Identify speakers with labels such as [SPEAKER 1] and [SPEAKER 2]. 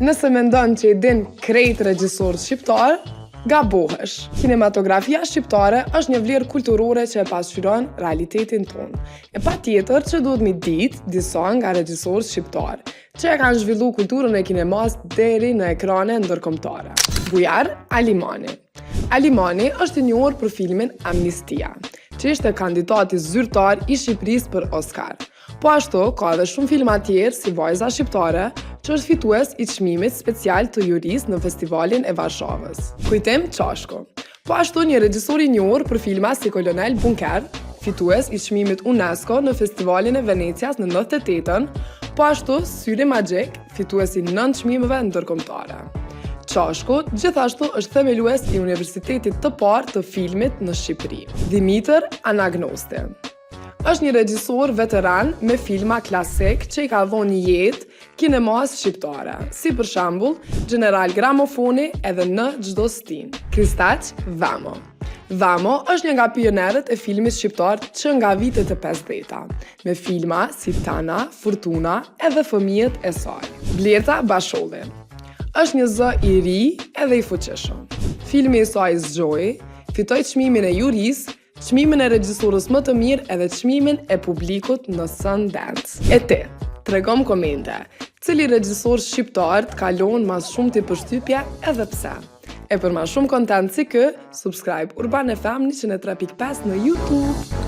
[SPEAKER 1] Nëse mendon që i din krejt regjisorët shqiptar, gabohesh. Kinematografia shqiptare është një vlerë kulturore që e pasqyron realitetin tonë. E patjetër që duhet mi ditë disa nga regjisorët shqiptar, që e kanë zhvillu kulturën e kinemas deri në ekrane ndërkombëtare. Bujar Alimani. Alimani është i njohur për filmin Amnistia, që ishte kandidati zyrtar i Shqipërisë për Oscar. Po ashtu, ka edhe shumë filma tjerë si Vajza Shqiptare, që është fitues i çmimit special të jurisë në festivalin e Varshavës. Kujtim Çashko. Po ashtu një regjisor i njohur për filma si Kolonel Bunker, fitues i çmimit UNESCO në festivalin e Venecias në 98-ën, po ashtu Syri Magjik, fitues i 9 çmimeve ndërkombëtare. Çashku gjithashtu është themelues i Universitetit të parë të filmit në Shqipëri. Dimitër Anagnosti është një regjisor veteran me filma klasik që i ka dhënë jetë kinemas shqiptare, si për shembull General Gramofoni edhe Në çdo stin. Kristaq Vamo. Vamo është një nga pionerët e filmit shqiptar që nga vitet e 50-ta, me filma si Tana, Fortuna edhe Fëmijët e saj. Blerta Basholli është një zë i ri edhe i fuqishëm. Filmi i saj Zgjoj fitoi çmimin e jurisë, çmimin e regjisorës më të mirë edhe çmimin e publikut në Sundance. E ti, tregom komente, cili regjisor shqiptar të kalon mas shumë të përshtypje edhe pse. E për ma shumë kontent si kë, subscribe Urban FM 103.5 në YouTube.